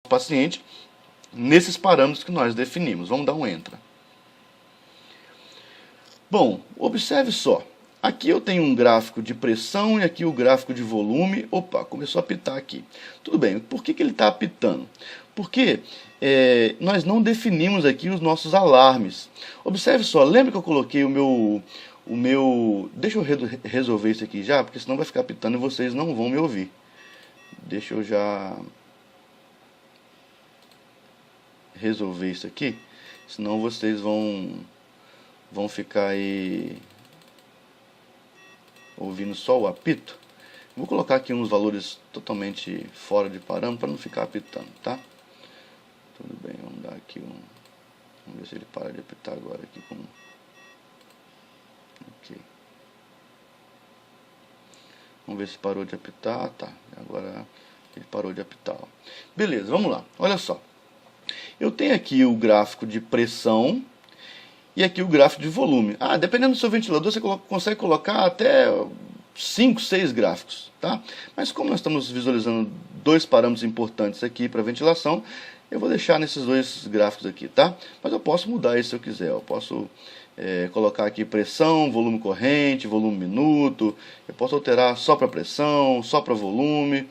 paciente nesses parâmetros que nós definimos. Vamos dar um Enter. Bom, observe só. Aqui eu tenho um gráfico de pressão e aqui o gráfico de volume. Opa, começou a apitar aqui. Tudo bem, por que ele está apitando? Porque nós não definimos aqui os nossos alarmes. Observe só, lembra que eu coloquei o meu... Deixa eu resolver isso aqui já, porque senão vai ficar apitando e vocês não vão me ouvir. Deixa eu já resolver isso aqui, senão vocês vão ficar aí ouvindo só o apito. Vou colocar aqui uns valores totalmente fora de parâmetro para não ficar apitando, tá? Tudo bem, vamos dar aqui vamos ver se ele para de apitar agora aqui com... Ok. Vamos ver se parou de apitar. Tá, agora ele parou de apitar. Ó. Beleza, vamos lá. Olha só. Eu tenho aqui o gráfico de pressão e aqui o gráfico de volume. Dependendo do seu ventilador, você consegue colocar até 5, 6 gráficos, tá? Mas como nós estamos visualizando dois parâmetros importantes aqui para ventilação, eu vou deixar nesses dois gráficos aqui, tá? Mas eu posso mudar isso se eu quiser. Eu posso colocar aqui pressão, volume corrente, volume minuto. Eu posso alterar só para pressão, só para volume.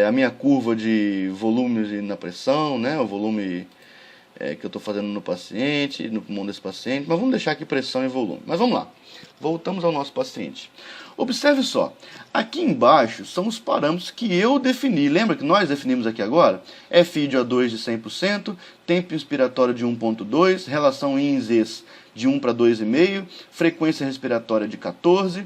A minha curva de volume na pressão, né? O volume que eu estou fazendo no paciente, no pulmão desse paciente. Mas vamos deixar aqui pressão e volume. Mas vamos lá. Voltamos ao nosso paciente. Observe só, aqui embaixo são os parâmetros que eu defini. Lembra que nós definimos aqui agora? FI de O2 de 100%, tempo inspiratório de 1.2, relação INZs de 1 para 2,5, frequência respiratória de 14,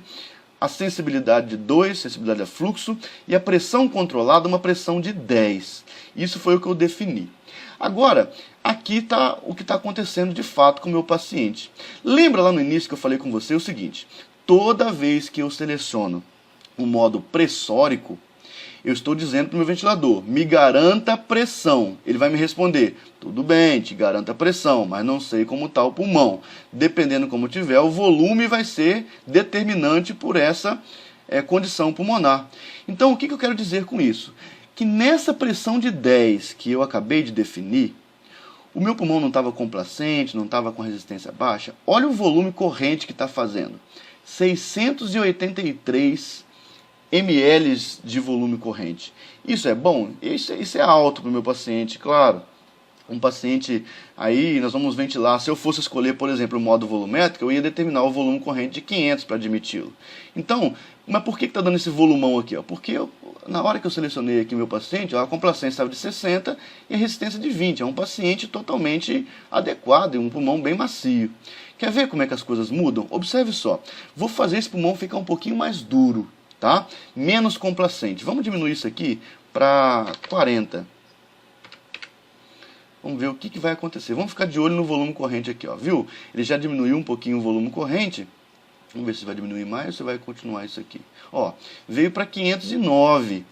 a sensibilidade de 2, sensibilidade a fluxo, e a pressão controlada, uma pressão de 10. Isso foi o que eu defini. Agora, aqui está o que está acontecendo de fato com o meu paciente. Lembra lá no início que eu falei com você o seguinte: toda vez que eu seleciono o modo pressórico, eu estou dizendo para o meu ventilador, me garanta pressão. Ele vai me responder, tudo bem, te garanta pressão, mas não sei como está o pulmão. Dependendo como tiver, o volume vai ser determinante por essa condição pulmonar. Então, o que eu quero dizer com isso? Que nessa pressão de 10 que eu acabei de definir, o meu pulmão não estava complacente, não estava com resistência baixa. Olha o volume corrente que está fazendo. 683 ml de volume corrente. Isso é bom? Isso é alto para o meu paciente, claro. Um paciente, aí nós vamos ventilar. Se eu fosse escolher, por exemplo, o modo volumétrico, eu ia determinar o volume corrente de 500 para admiti-lo. Então, mas por que está dando esse volumão aqui? Ó? Porque na hora que eu selecionei aqui meu paciente, a complacência estava de 60 e a resistência de 20. É um paciente totalmente adequado e um pulmão bem macio. Quer ver como é que as coisas mudam? Observe só. Vou fazer esse pulmão ficar um pouquinho mais duro, tá? Menos complacente. Vamos diminuir isso aqui para 40. Vamos ver o que vai acontecer. Vamos ficar de olho no volume corrente aqui, ó. Viu? Ele já diminuiu um pouquinho o volume corrente. Vamos ver se vai diminuir mais ou se vai continuar isso aqui. Ó, veio para 509.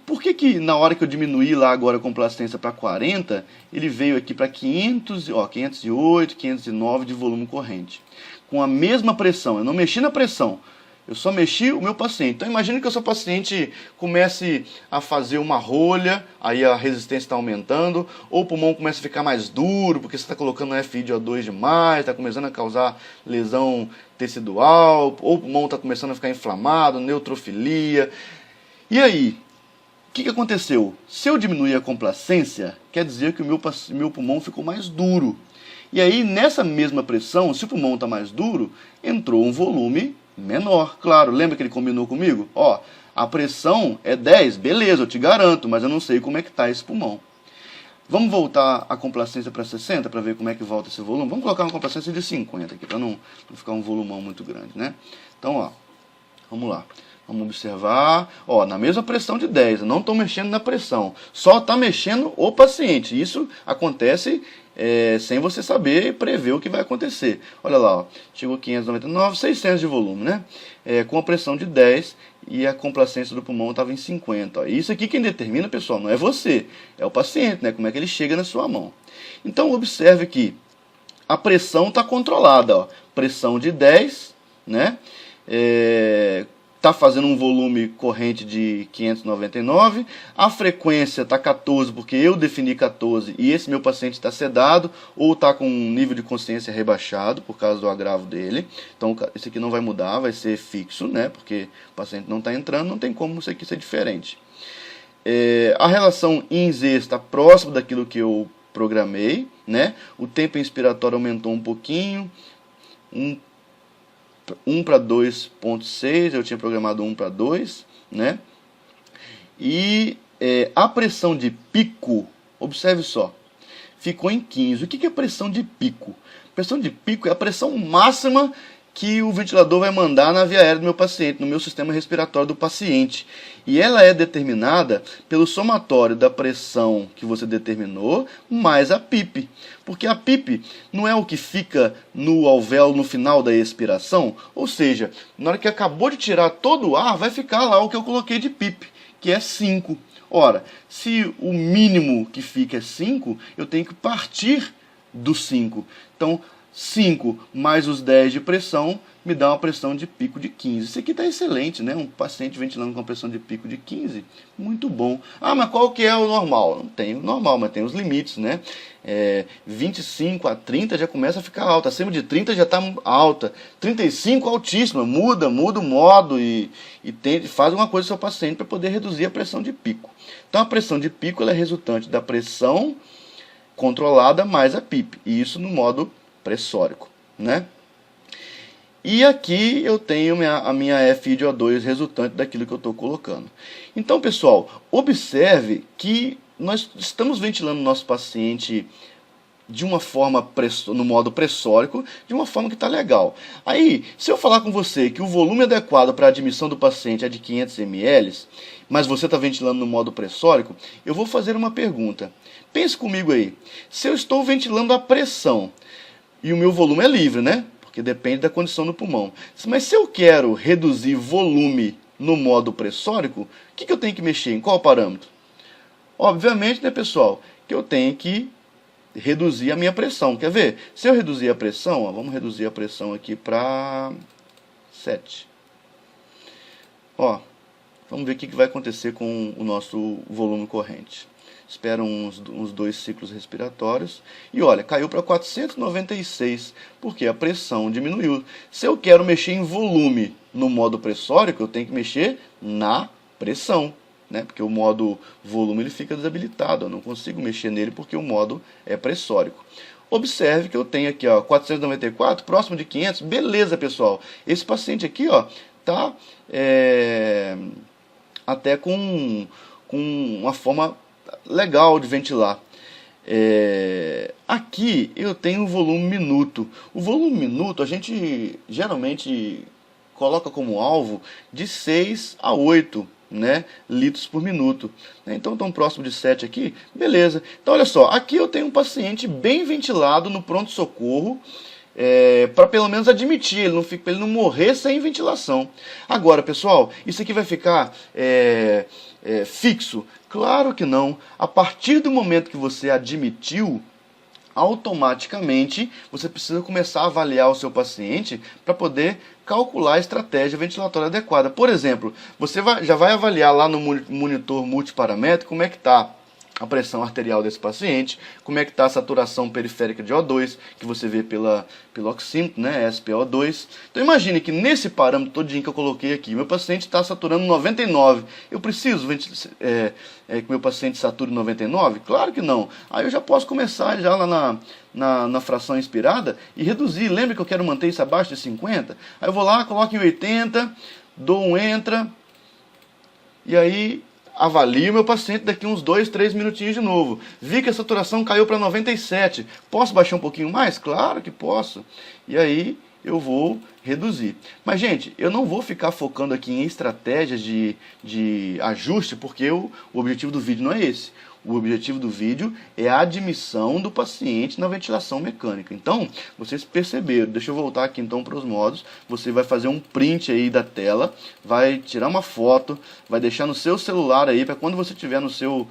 Por que na hora que eu diminuí lá agora a complacência para 40, ele veio aqui para 508, 509 de volume corrente? Com a mesma pressão. Eu não mexi na pressão. Eu só mexi o meu paciente. Então imagine que o seu paciente comece a fazer uma rolha, aí a resistência está aumentando, ou o pulmão começa a ficar mais duro, porque você está colocando FI de O2 demais, está começando a causar lesão tecidual, ou o pulmão está começando a ficar inflamado, neutrofilia. E aí, o que aconteceu? Se eu diminuir a complacência, quer dizer que o meu pulmão ficou mais duro. E aí, nessa mesma pressão, se o pulmão está mais duro, entrou um volume menor, claro. Lembra que ele combinou comigo? Ó, a pressão é 10, beleza, eu te garanto, mas eu não sei como é que está esse pulmão. Vamos voltar a complacência para 60 para ver como é que volta esse volume? Vamos colocar uma complacência de 50 aqui, para não ficar um volumão muito grande, né? Então, ó, vamos lá. Vamos observar, ó, na mesma pressão de 10, eu não estou mexendo na pressão, só está mexendo o paciente. Isso acontece sem você saber e prever o que vai acontecer. Olha lá, ó, chegou 599, 600 de volume, né? Com a pressão de 10 e a complacência do pulmão estava em 50. Ó. Isso aqui quem determina, pessoal, não é você, é o paciente, né? Como é que ele chega na sua mão. Então observe que a pressão está controlada, ó. Pressão de 10, né? está fazendo um volume corrente de 599, a frequência está 14 porque eu defini 14 e esse meu paciente está sedado ou está com um nível de consciência rebaixado por causa do agravo dele. Então isso aqui não vai mudar, vai ser fixo, né? Porque o paciente não está entrando, não tem como isso aqui ser diferente. A relação IN-Z está próximo daquilo que eu programei, né? O tempo inspiratório aumentou um pouquinho, 1 para 2.6, eu tinha programado 1 para 2, né? E a pressão de pico, observe só, ficou em 15. O que é pressão de pico? Pressão de pico é a pressão máxima que o ventilador vai mandar na via aérea do meu paciente, no meu sistema respiratório do paciente. E ela é determinada pelo somatório da pressão que você determinou, mais a PIP. Porque a PIP não é o que fica no alvéolo no final da expiração? Ou seja, na hora que acabou de tirar todo o ar, vai ficar lá o que eu coloquei de PIP, que é 5. Ora, se o mínimo que fica é 5, eu tenho que partir do 5. Então, 5 mais os 10 de pressão me dá uma pressão de pico de 15. Isso aqui está excelente, né? Um paciente ventilando com uma pressão de pico de 15, muito bom. Ah, mas qual que é o normal? Não tem o normal, mas tem os limites, né? 25 a 30 já começa a ficar alta. Acima de 30 já está alta. 35 altíssima. Muda o modo e faz uma coisa com o seu paciente para poder reduzir a pressão de pico. Então a pressão de pico ela é resultante da pressão controlada mais a PIP. E isso no modo pressórico, né? E aqui eu tenho a minha FI de O2 resultante daquilo que eu estou colocando. Então, pessoal, observe que nós estamos ventilando o nosso paciente de uma forma, no modo pressórico, de uma forma que está legal. Aí, se eu falar com você que o volume adequado para a admissão do paciente é de 500 ml, mas você está ventilando no modo pressórico, eu vou fazer uma pergunta. Pense comigo aí. Se eu estou ventilando a pressão, e o meu volume é livre, né? Porque depende da condição do pulmão. Mas se eu quero reduzir volume no modo pressórico, o que eu tenho que mexer? Em qual parâmetro? Obviamente, né, pessoal, que eu tenho que reduzir a minha pressão. Quer ver? Se eu reduzir a pressão, ó, vamos reduzir a pressão aqui para 7. Ó, vamos ver o que vai acontecer com o nosso volume corrente. Espera uns 2 ciclos respiratórios. E olha, caiu para 496, porque a pressão diminuiu. Se eu quero mexer em volume no modo pressórico, eu tenho que mexer na pressão, né? Porque o modo volume ele fica desabilitado. Eu não consigo mexer nele porque o modo é pressórico. Observe que eu tenho aqui, ó, 494, próximo de 500. Beleza, pessoal. Esse paciente aqui, ó, tá até com uma forma legal de ventilar. Aqui eu tenho o volume minuto. O volume minuto a gente geralmente coloca como alvo de 6 a 8, né, litros por minuto. Então tão próximo de 7 aqui, beleza. Então olha só, aqui eu tenho um paciente bem ventilado no pronto-socorro, para pelo menos admitir, ele não morrer sem ventilação. Agora, pessoal, isso aqui vai ficar fixo? Claro que não. A partir do momento que você admitiu, automaticamente você precisa começar a avaliar o seu paciente para poder calcular a estratégia ventilatória adequada. Por exemplo, você já vai avaliar lá no monitor multiparamétrico como é que está a pressão arterial desse paciente, como é que está a saturação periférica de O2, que você vê pelo oxímetro, né, SpO2. Então imagine que nesse parâmetro todinho que eu coloquei aqui, meu paciente está saturando 99. Eu preciso que meu paciente sature 99? Claro que não. Aí eu já posso começar já lá na fração inspirada e reduzir. Lembra que eu quero manter isso abaixo de 50? Aí eu vou lá, coloco em 80, dou um entra, e aí avalio o meu paciente daqui uns 2, 3 minutinhos de novo. Vi que a saturação caiu para 97. Posso baixar um pouquinho mais? Claro que posso. E aí eu vou reduzir. Mas, gente, eu não vou ficar focando aqui em estratégias de ajuste, porque o objetivo do vídeo não é esse. O objetivo do vídeo é a admissão do paciente na ventilação mecânica. Então, vocês perceberam, deixa eu voltar aqui então para os modos, você vai fazer um print aí da tela, vai tirar uma foto, vai deixar no seu celular aí, para quando você estiver no seu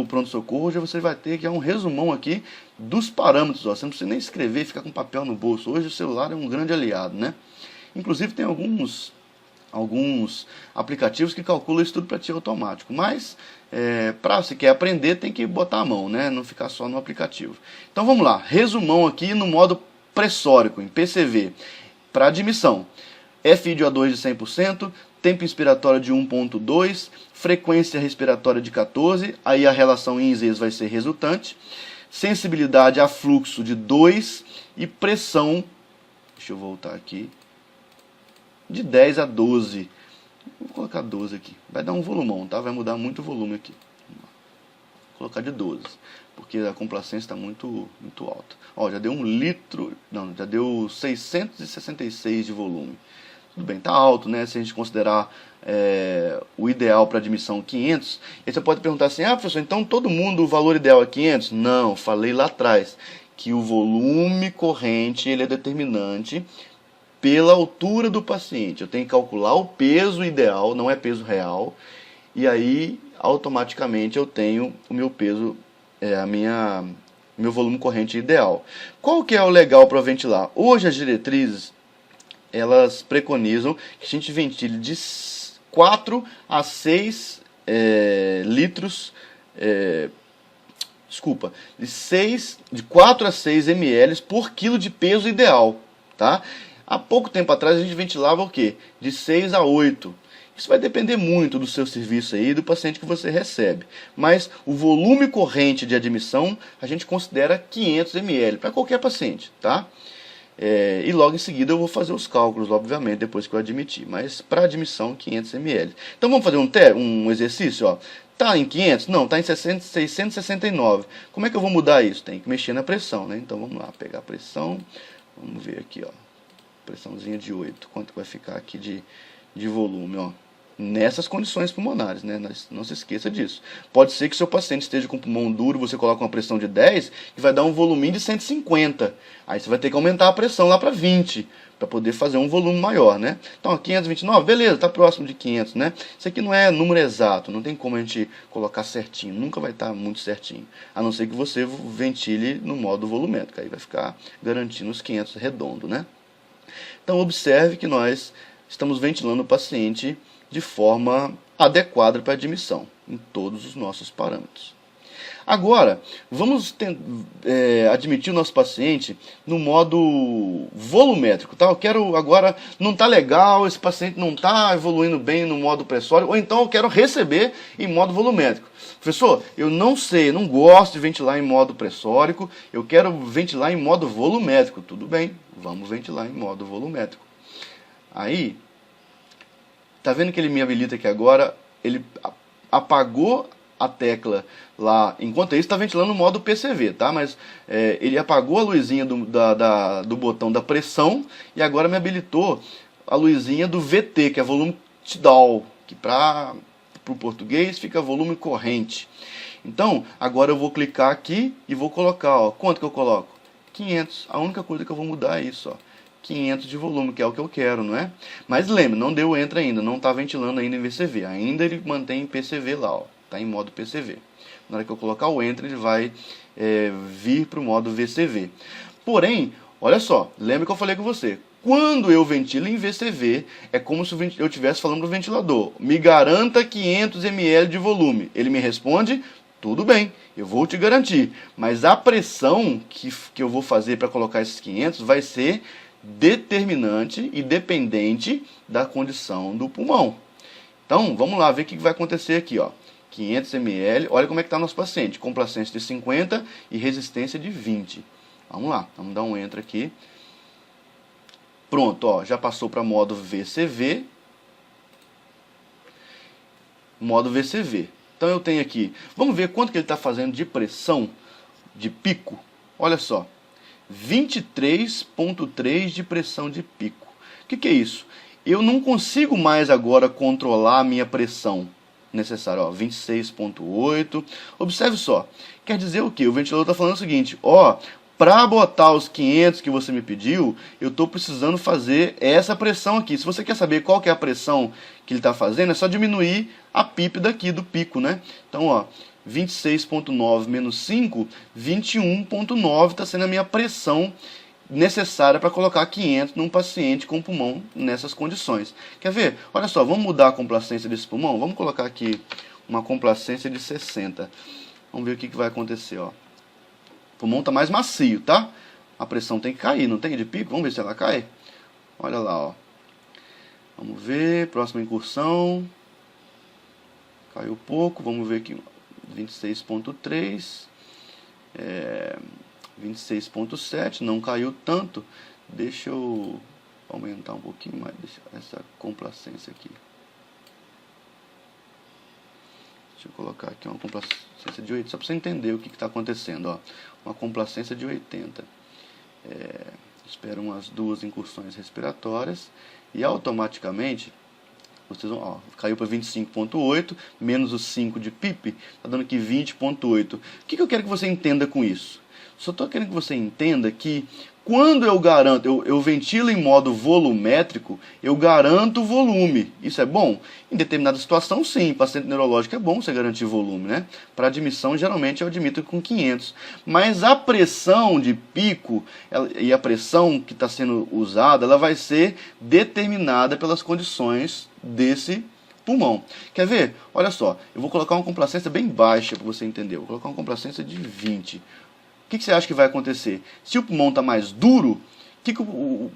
pronto-socorro, já você vai ter que um resumão aqui dos parâmetros. Ó. Você não precisa nem escrever e ficar com papel no bolso. Hoje o celular é um grande aliado, né? Inclusive tem alguns alguns aplicativos que calculam isso tudo para ti automático. Mas, para se quer aprender, tem que botar a mão, né? Não ficar só no aplicativo. Então vamos lá, resumão aqui no modo pressórico, em PCV, para admissão. FI de O2 de 100%, tempo inspiratório de 1.2, frequência respiratória de 14, aí a relação em Zs vai ser resultante, sensibilidade a fluxo de 2 e pressão, deixa eu voltar aqui, de 10 a 12. Vou colocar 12 aqui, vai dar um volumão, tá? Vai mudar muito o volume aqui. Vou colocar de 12, porque a complacência está muito alta. Ó, já deu 1 litro, não, já deu 666 de volume. Tudo bem, tá alto, né? Se a gente considerar o ideal para admissão 500, aí você pode perguntar assim, professor, então todo mundo o valor ideal é 500? Não, falei lá atrás que o volume corrente ele é determinante pela altura do paciente. Eu tenho que calcular o peso ideal, não é peso real, e aí automaticamente eu tenho o meu peso, meu volume corrente ideal. Qual que é o legal para ventilar? Hoje as diretrizes elas preconizam que a gente ventile de 4 a 6 litros, de 4 a 6 ml por quilo de peso ideal, tá? Há pouco tempo atrás a gente ventilava o quê? De 6 a 8. Isso vai depender muito do seu serviço aí, do paciente que você recebe. Mas o volume corrente de admissão a gente considera 500 ml para qualquer paciente, tá? E logo em seguida eu vou fazer os cálculos, obviamente, depois que eu admitir. Mas para admissão, 500 ml. Então vamos fazer um exercício, ó. Tá em 500? Não, tá em 669. Como é que eu vou mudar isso? Tem que mexer na pressão, né? Então vamos lá, pegar a pressão. Vamos ver aqui, ó. Pressãozinha de 8. Quanto vai ficar aqui de volume, ó. Nessas condições pulmonares, né? Não se esqueça disso. Pode ser que seu paciente esteja com o pulmão duro, você coloca uma pressão de 10 e vai dar um volume de 150. Aí você vai ter que aumentar a pressão lá para 20, para poder fazer um volume maior, né? Então, 529, beleza, está próximo de 500, né? Isso aqui não é número exato, não tem como a gente colocar certinho, nunca vai estar muito certinho. A não ser que você ventile no modo volumétrico, aí vai ficar garantindo os 500 redondo, né? Então, observe que nós estamos ventilando o paciente de forma adequada para admissão, em todos os nossos parâmetros. Agora, vamos admitir o nosso paciente no modo volumétrico, tá? Eu quero agora, não está legal, esse paciente não está evoluindo bem no modo pressório, ou então eu quero receber em modo volumétrico. Professor, eu não sei, eu não gosto de ventilar em modo pressórico, eu quero ventilar em modo volumétrico. Tudo bem, vamos ventilar em modo volumétrico. Aí, tá vendo que ele me habilita aqui agora? Ele apagou a tecla lá, enquanto isso está ventilando no modo PCV, tá? Mas ele apagou a luzinha do botão da pressão e agora me habilitou a luzinha do VT, que é volume tidal, que para o português fica volume corrente. Então, agora eu vou clicar aqui e vou colocar, ó, quanto que eu coloco? 500. A única coisa que eu vou mudar é isso, ó. 500 de volume, que é o que eu quero, não é? Mas lembre, não deu enter ainda, não está ventilando ainda em VCV, ainda ele mantém em PCV lá, ó, está em modo PCV. Na hora que eu colocar o enter, ele vai vir para o modo VCV. Porém, olha só, lembra que eu falei com você, quando eu ventilo em VCV, é como se eu estivesse falando para o ventilador, me garanta 500 ml de volume. Ele me responde, tudo bem, eu vou te garantir, mas a pressão que eu vou fazer para colocar esses 500 vai ser determinante e dependente da condição do pulmão. Então, vamos lá ver o que vai acontecer aqui, ó. 500 ml, olha como é que está nosso paciente, complacência de 50 e resistência de 20. Vamos lá, vamos dar um enter aqui. Pronto, ó, já passou para modo VCV. Modo VCV. Então eu tenho aqui, vamos ver quanto que ele está fazendo de pressão, de pico. Olha só. 23,3 de pressão de pico. O que é isso? Eu não consigo mais agora controlar a minha pressão necessária. 26,8. Observe só. Quer dizer o quê? O ventilador está falando o seguinte, ó, para botar os 500 que você me pediu, eu estou precisando fazer essa pressão aqui. Se você quer saber qual que é a pressão que ele está fazendo, é só diminuir a PIP daqui do pico, né? Então, ó, 26,9 menos 5, 21,9 está sendo a minha pressão necessária para colocar 500 num paciente com pulmão nessas condições. Quer ver? Olha só, vamos mudar a complacência desse pulmão? Vamos colocar aqui uma complacência de 60. Vamos ver o que vai acontecer, ó. O pulmão está mais macio, tá? A pressão tem que cair, não tem de pico? Vamos ver se ela cai. Olha lá, ó. Vamos ver, próxima incursão. Caiu pouco, vamos ver aqui. 26.3. 26.7, não caiu tanto. Deixa eu aumentar um pouquinho mais essa complacência aqui. Deixa eu colocar aqui uma complacência de 80, só para você entender o que está acontecendo. Ó. Uma complacência de 80. Espero umas 2 incursões respiratórias e automaticamente vocês vão, ó, caiu para 25.8, menos os 5 de PIP, está dando aqui 20.8. O que eu quero que você entenda com isso? Só estou querendo que você entenda que quando eu garanto, eu ventilo em modo volumétrico, eu garanto o volume. Isso é bom? Em determinada situação, sim. Paciente neurológico é bom você garantir volume, né? Para admissão, geralmente eu admito com 500. Mas a pressão de pico e a pressão que está sendo usada, ela vai ser determinada pelas condições desse pulmão. Quer ver? Olha só, eu vou colocar uma complacência bem baixa para você entender. Eu vou colocar uma complacência de 20. O que você acha que vai acontecer? Se o pulmão está mais duro, o que o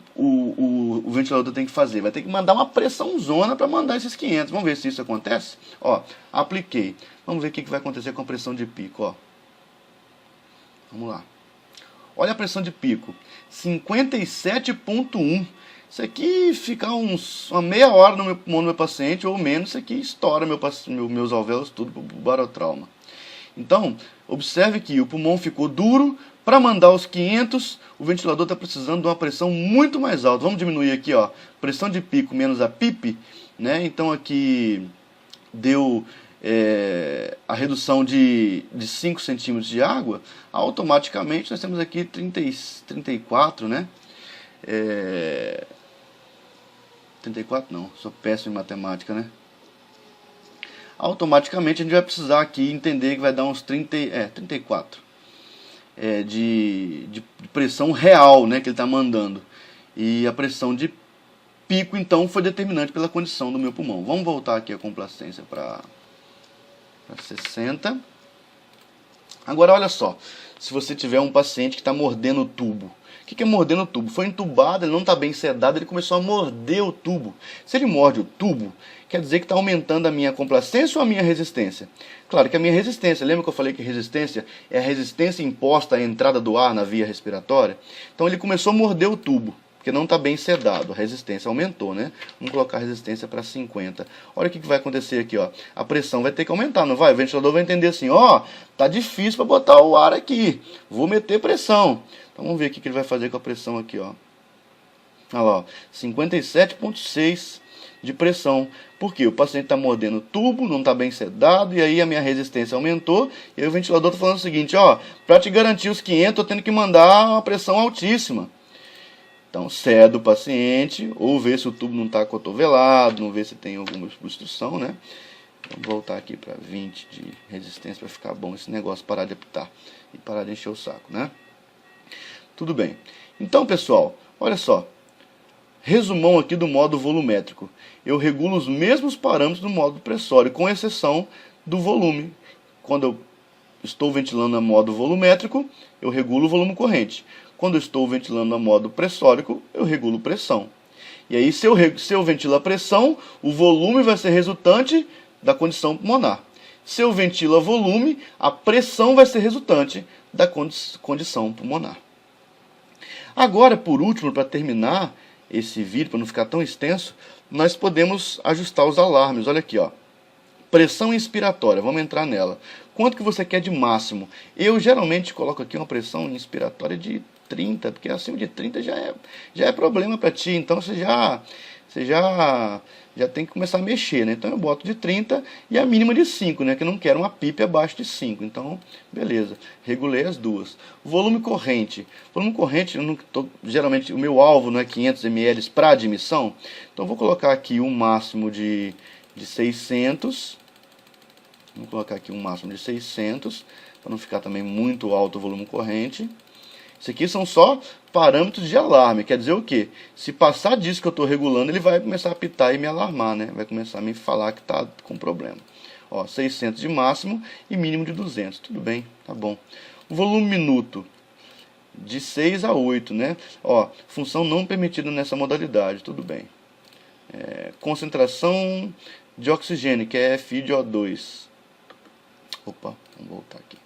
ventilador tem que fazer? Vai ter que mandar uma pressãozona para mandar esses 500. Vamos ver se isso acontece? Ó, apliquei. Vamos ver o que vai acontecer com a pressão de pico. Ó. Vamos lá. Olha a pressão de pico. 57.1. Isso aqui ficar uma meia hora no meu pulmão do meu paciente, ou menos, isso aqui estoura meus alvéolos tudo para o barotrauma. Então, observe que o pulmão ficou duro. Para mandar os 500, o ventilador está precisando de uma pressão muito mais alta. Vamos diminuir aqui, ó, pressão de pico menos a PIP, né? Então aqui deu a redução de 5 centímetros de água. Automaticamente nós temos aqui 34, né? 34 não, sou péssimo em matemática, né? Automaticamente a gente vai precisar aqui entender que vai dar uns 34 de pressão real, né, que ele está mandando. E a pressão de pico, então, foi determinante pela condição do meu pulmão. Vamos voltar aqui a complacência para 60. Agora, olha só, se você tiver um paciente que está mordendo o tubo. O que é mordendo o tubo? Foi entubado, ele não está bem sedado, ele começou a morder o tubo. Se ele morde o tubo, quer dizer que está aumentando a minha complacência ou a minha resistência? Claro que a minha resistência, lembra que eu falei que resistência é a resistência imposta à entrada do ar na via respiratória? Então ele começou a morder o tubo, porque não está bem sedado, a resistência aumentou, né? Vamos colocar a resistência para 50. Olha o que vai acontecer aqui, ó. A pressão vai ter que aumentar, não vai? O ventilador vai entender assim, ó, tá difícil para botar o ar aqui, vou meter pressão. Então vamos ver o que ele vai fazer com a pressão aqui, ó. Olha lá, ó, 57.6 de pressão. Por quê? O paciente está mordendo o tubo, não está bem sedado, e aí a minha resistência aumentou, e aí o ventilador está falando o seguinte, ó, para te garantir os 500, eu tenho que mandar uma pressão altíssima. Então, cede o paciente, ou vê se o tubo não está acotovelado, não vê se tem alguma obstrução, né? Vamos voltar aqui para 20 de resistência para ficar bom esse negócio, parar de apitar e parar de encher o saco, né? Tudo bem. Então, pessoal, olha só. Resumão aqui do modo volumétrico. Eu regulo os mesmos parâmetros do modo pressório, com exceção do volume. Quando eu estou ventilando a modo volumétrico, eu regulo o volume corrente. Quando eu estou ventilando a modo pressórico, eu regulo pressão. E aí, se eu ventilo a pressão, o volume vai ser resultante da condição pulmonar. Se eu ventilo a volume, a pressão vai ser resultante da condição pulmonar. Agora, por último, para terminar esse vídeo, para não ficar tão extenso, nós podemos ajustar os alarmes. Olha aqui, ó. Pressão inspiratória, vamos entrar nela. Quanto que você quer de máximo? Eu geralmente coloco aqui uma pressão inspiratória de 30, porque acima de 30 já é problema para ti. Então você já tem que começar a mexer, né? Então eu boto de 30 e a mínima de 5, né? Que eu não quero uma PIP abaixo de 5. Então, beleza. Regulei as duas. Volume corrente. Volume corrente, geralmente o meu alvo não é 500 ml para admissão. Então eu vou colocar aqui um máximo de 600. Vamos colocar aqui um máximo de 600, para não ficar também muito alto o volume corrente. Isso aqui são só parâmetros de alarme. Quer dizer o quê? Se passar disso que eu estou regulando, ele vai começar a apitar e me alarmar, né? Vai começar a me falar que está com problema. Ó, 600 de máximo e mínimo de 200. Tudo bem, tá bom. O volume minuto de 6 a 8, né? Ó, função não permitida nessa modalidade. Tudo bem. Concentração de oxigênio, que é FiO2. Opa, vamos voltar aqui.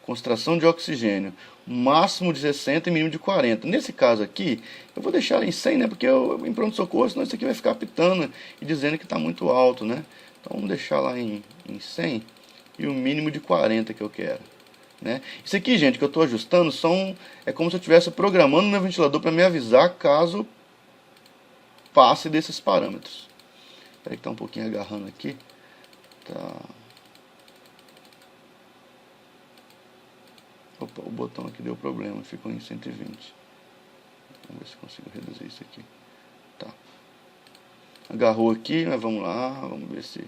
Concentração de oxigênio, máximo de 60 e mínimo de 40. Nesse caso aqui, eu vou deixar em 100, né? Porque em pronto-socorro, senão isso aqui vai ficar apitando e dizendo que está muito alto, né? Então vamos deixar lá em 100 e o mínimo de 40 que eu quero, né? Isso aqui, gente, que eu estou ajustando, é como se eu estivesse programando meu ventilador para me avisar caso passe desses parâmetros. Espera que está um pouquinho agarrando aqui. Tá. Opa, o botão aqui deu problema, ficou em 120. Vamos ver se consigo reduzir isso aqui. Tá. Agarrou aqui, mas vamos lá, vamos ver se...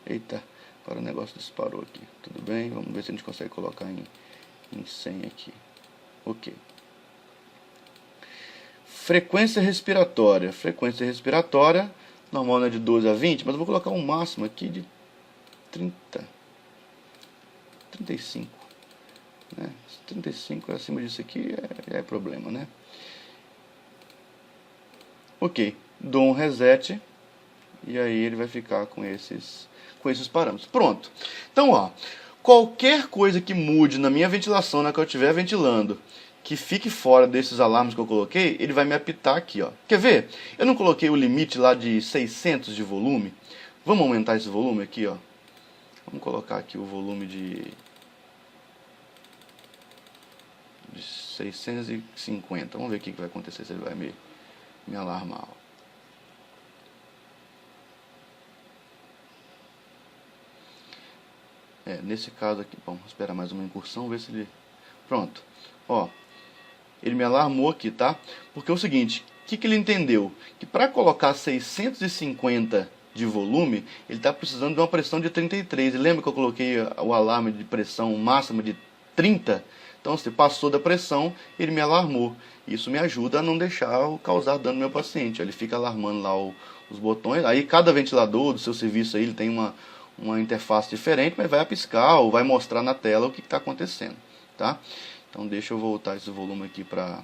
Eita, agora o negócio disparou aqui. Tudo bem, vamos ver se a gente consegue colocar em 100 aqui. Ok. Frequência respiratória. Frequência respiratória, normal é de 12 a 20, mas eu vou colocar um máximo aqui de 35. Né? 35 acima disso aqui é problema, né? Ok, dou um reset e aí ele vai ficar com esses parâmetros. Pronto. Então, ó, qualquer coisa que mude na minha ventilação, na que eu estiver ventilando, que fique fora desses alarmes que eu coloquei, ele vai me apitar aqui, ó. Quer ver? Eu não coloquei o limite lá de 600 de volume. Vamos aumentar esse volume aqui, ó. Vamos colocar aqui o volume de 650. Vamos ver o que vai acontecer, se ele vai me alarmar. Nesse caso aqui, vamos esperar mais uma incursão, ver se ele... Pronto. Ó, ele me alarmou aqui, tá? Porque é o seguinte, o que ele entendeu? Que para colocar 650 de volume, ele está precisando de uma pressão de 33. E lembra que eu coloquei o alarme de pressão máxima de 30? Então, se passou da pressão, ele me alarmou. Isso me ajuda a não deixar causar dano no meu paciente. Ele fica alarmando lá os botões. Aí, cada ventilador do seu serviço aí, ele tem uma interface diferente, mas vai piscar ou vai mostrar na tela o que está acontecendo, tá? Então, deixa eu voltar esse volume aqui para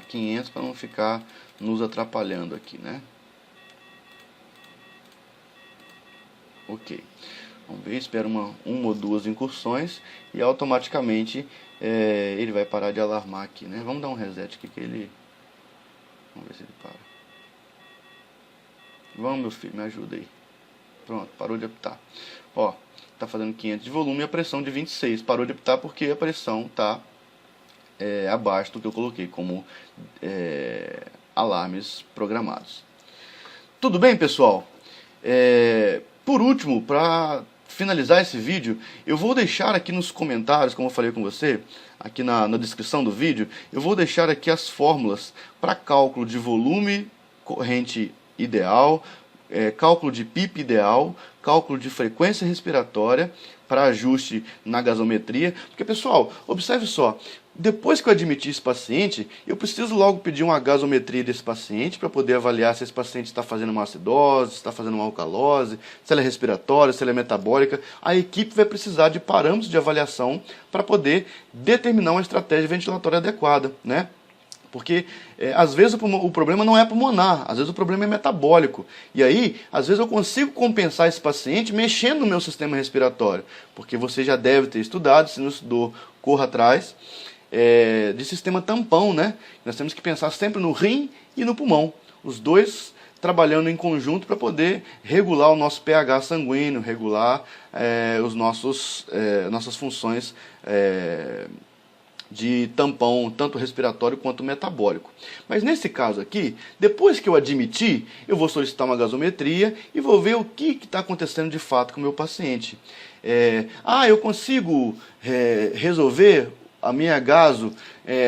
500 para não ficar nos atrapalhando aqui, né? Ok. Vamos ver, espera uma ou duas incursões e automaticamente ele vai parar de alarmar aqui, né? Vamos dar um reset aqui que ele... Vamos ver se ele para. Vamos, meu filho, me ajuda aí. Pronto, parou de apitar. Ó, tá fazendo 500 de volume e a pressão de 26. Parou de apitar porque a pressão tá abaixo do que eu coloquei como alarmes programados. Tudo bem, pessoal? Por último, para finalizar esse vídeo, eu vou deixar aqui nos comentários, como eu falei com você, aqui na descrição do vídeo, eu vou deixar aqui as fórmulas para cálculo de volume corrente ideal, cálculo de PIP ideal, cálculo de frequência respiratória para ajuste na gasometria. Porque, pessoal, observe só, depois que eu admitir esse paciente, eu preciso logo pedir uma gasometria desse paciente para poder avaliar se esse paciente está fazendo uma acidose, se está fazendo uma alcalose, se ela é respiratória, se ela é metabólica. A equipe vai precisar de parâmetros de avaliação para poder determinar uma estratégia ventilatória adequada, né? Porque, às vezes, o problema não é pulmonar, às vezes o problema é metabólico. E aí, às vezes eu consigo compensar esse paciente mexendo no meu sistema respiratório. Porque você já deve ter estudado, se não estudou, corra atrás, de sistema tampão, né? Nós temos que pensar sempre no rim e no pulmão. Os dois trabalhando em conjunto para poder regular o nosso pH sanguíneo, regular nossas funções de tampão, tanto respiratório quanto metabólico. Mas nesse caso aqui, depois que eu admitir, eu vou solicitar uma gasometria e vou ver o que está acontecendo de fato com o meu paciente. Eu consigo resolver a minha gaso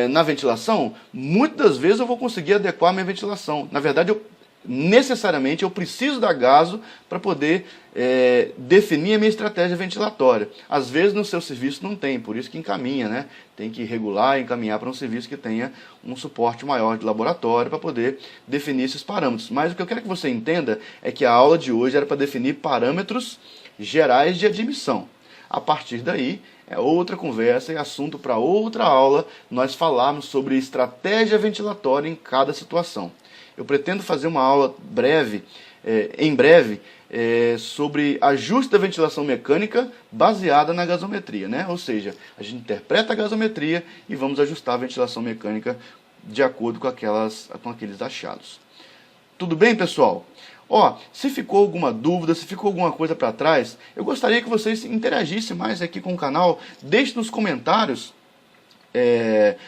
na ventilação? Muitas das vezes eu vou conseguir adequar a minha ventilação. Na verdade, necessariamente eu preciso dar gaso para poder definir a minha estratégia ventilatória. Às vezes no seu serviço não tem, por isso que encaminha, né? Tem que regular e encaminhar para um serviço que tenha um suporte maior de laboratório para poder definir esses parâmetros. Mas o que eu quero que você entenda é que a aula de hoje era para definir parâmetros gerais de admissão. A partir daí, é outra conversa e assunto para outra aula, nós falarmos sobre estratégia ventilatória em cada situação. Eu pretendo fazer uma aula em breve, sobre ajuste da ventilação mecânica baseada na gasometria, né? Ou seja, a gente interpreta a gasometria e vamos ajustar a ventilação mecânica de acordo com aqueles achados. Tudo bem, pessoal? Se ficou alguma dúvida, se ficou alguma coisa para trás, eu gostaria que vocês interagissem mais aqui com o canal. Deixe nos comentários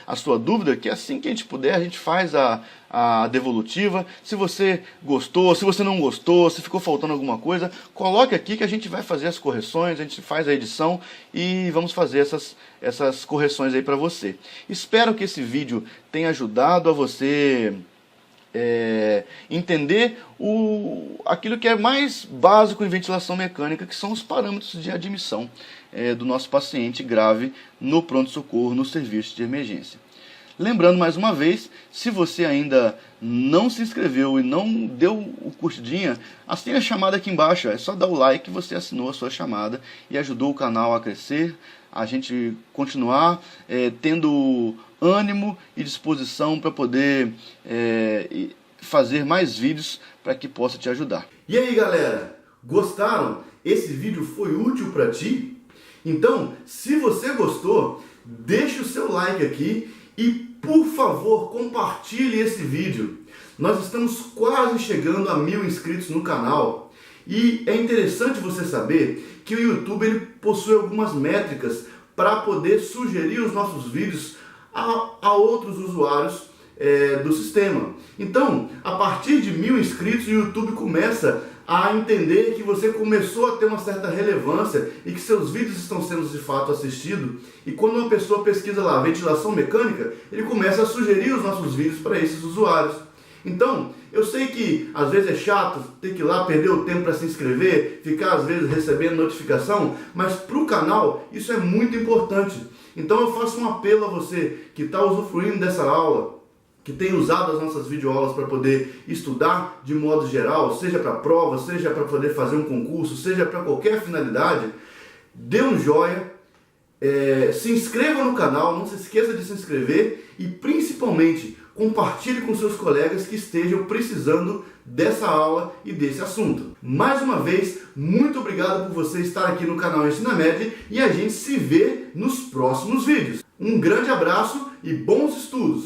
a sua dúvida, que assim que a gente puder, a gente faz a devolutiva. Se você gostou, se você não gostou, se ficou faltando alguma coisa, coloque aqui que a gente vai fazer as correções, a gente faz a edição e vamos fazer essas correções aí para você. Espero que esse vídeo tenha ajudado a você entender aquilo que é mais básico em ventilação mecânica, que são os parâmetros de admissão do nosso paciente grave no pronto-socorro, no serviço de emergência. Lembrando mais uma vez, se você ainda não se inscreveu e não deu o curtidinha, assine a chamada aqui embaixo. É só dar o like que você assinou a sua chamada e ajudou o canal a crescer, a gente continuar tendo ânimo e disposição para poder fazer mais vídeos para que possa te ajudar. E aí, galera, gostaram? Esse vídeo foi útil para ti? Então, se você gostou, deixe o seu like aqui e, por favor, compartilhe esse vídeo. Nós estamos quase chegando a 1000 inscritos no canal e é interessante você saber que o YouTube ele possui algumas métricas para poder sugerir os nossos vídeos a outros usuários do sistema. Então, a partir de 1000 inscritos, o YouTube começa a entender que você começou a ter uma certa relevância e que seus vídeos estão sendo de fato assistidos. E quando uma pessoa pesquisa lá ventilação mecânica, ele começa a sugerir os nossos vídeos para esses usuários. Então, eu sei que às vezes é chato ter que ir lá perder o tempo para se inscrever, ficar às vezes recebendo notificação, mas para o canal isso é muito importante. Então eu faço um apelo a você que está usufruindo dessa aula, que tem usado as nossas videoaulas para poder estudar de modo geral, seja para prova, seja para poder fazer um concurso, seja para qualquer finalidade, dê um joinha, se inscreva no canal, não se esqueça de se inscrever e principalmente compartilhe com seus colegas que estejam precisando dessa aula e desse assunto. Mais uma vez, muito obrigado por você estar aqui no canal EnsinaMed e a gente se vê nos próximos vídeos. Um grande abraço e bons estudos!